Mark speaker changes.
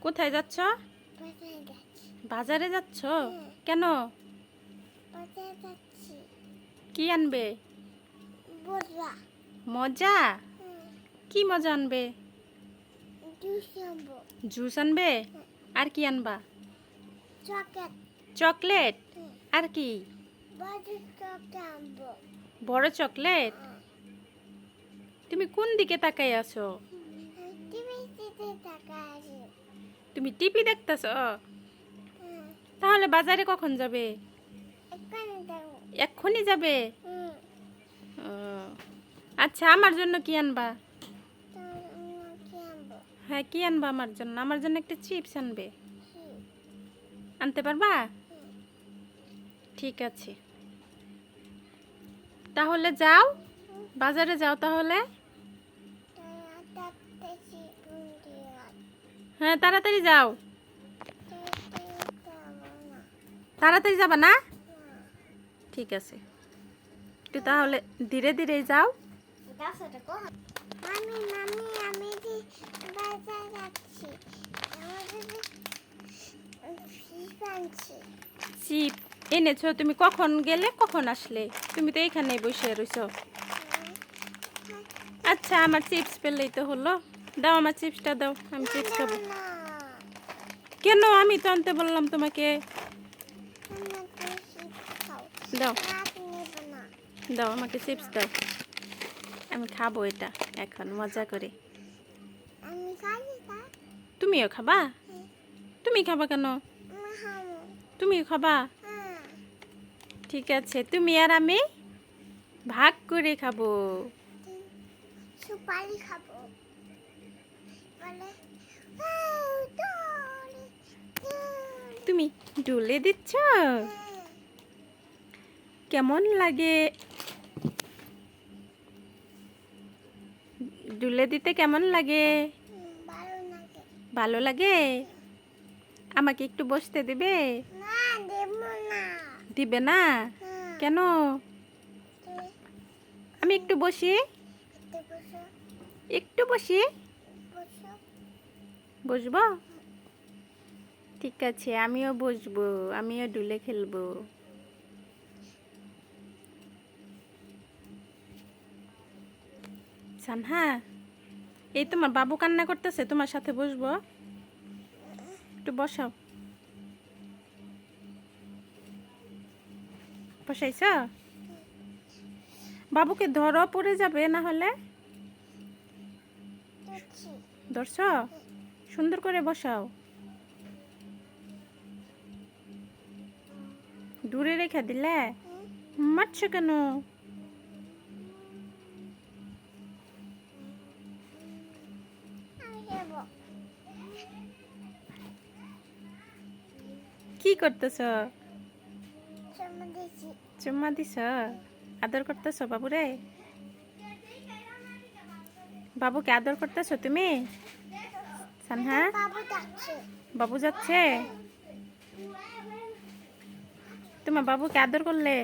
Speaker 1: কোথায় যাচ্ছ?
Speaker 2: বাজারে যাচ্ছি।
Speaker 1: বাজারে যাচ্ছ?
Speaker 2: হুম।
Speaker 1: কেন?
Speaker 2: বাজারে যাচ্ছি।
Speaker 1: কি আনবে?
Speaker 2: বড়া।
Speaker 1: মজা?
Speaker 2: হুম।
Speaker 1: কি মজা আনবে?
Speaker 2: জুস আনবো।
Speaker 1: জুস আনবে? আর কি আনবা?
Speaker 2: চকলেট।
Speaker 1: চকলেট?
Speaker 2: হুম।
Speaker 1: আর কি?
Speaker 2: বড় চকলেট আনবো।
Speaker 1: বড় চকলেট? তুমি কোন দিকে তাকাই আছো?
Speaker 2: টিভিতে টাকা আছে।
Speaker 1: তুমি টিভি দেখতেছ?
Speaker 2: হুম।
Speaker 1: তাহলে বাজারে কখন যাবে?
Speaker 2: এখানে যাবো।
Speaker 1: এক্ষুনি যাবে?
Speaker 2: হুম।
Speaker 1: ও, আচ্ছা, আমার জন্য কি আনবা?
Speaker 2: তাহলে অন্য কি আনবো?
Speaker 1: হ্যাঁ, কি আনবা আমার জন্য? আমার জন্য একটা চিপস আনবে।
Speaker 2: হুম।
Speaker 1: আনতে পারবা?
Speaker 2: হুম।
Speaker 1: ঠিক আছে, তাহলে যাও, বাজারে যাও তাহলে। হ্যাঁ, তাড়াতাড়ি যাও। তাড়াতাড়ি যাবা না? ঠিক আছে, একটু তাহলে ধীরে ধীরে যাও।
Speaker 2: মামি মামি আমি যে বাজার যাচ্ছি আনছি।
Speaker 1: চিপ এনেছো? তুমি কখন গেলে, কখন আসলে? তুমি তো এখানেই বসে রইছো। আচ্ছা, আমার চিপস পেলেই তো হলো। দাও, আমার চিপসটা দাও, আমি চিপস খাবো। কেন? আমি তো আনতে বললাম তোমাকে। দাও দাও, আমাকে চিপস দাও, আমি খাবো এটা এখন মজা করে। তুমিও খাবা? তুমি খাবা কেন? তুমিও খাবা? ঠিক আছে, তুমি আর আমি ভাগ করে খাবো।
Speaker 2: সুপারি খাবো।
Speaker 1: তুমি ডুলে দিচ্ছ? কেমন লাগে? ডুলে দিতে কেমন লাগে? ভালো লাগে? আমাকে একটু বসতে দিবে?
Speaker 2: না দেব না।
Speaker 1: দিবে না? কেন? আমি একটু বসি, একটু বসি। বসবো? ঠিক আছে, আমিও বসবো, আমিও ডুলে খেলবো। সানহা, এই তোমার বাবু কান্না করতেছে, তোমার সাথে বসবো, একটু বসাও। বসাইছ? বাবুকে ধরো, পড়ে যাবে না হলে। ধরছ? সুন্দর করে বসাও। দূরে রেখে দিলে মারছো কেন? কি করতেছ? চুম্মা দিছ? আদর করতেছ বাবুরে? বাবুকে আদর করতেছ তুমি? সানহা, বাবু যাচ্ছে? তোমার বাবুকে আদর করলে?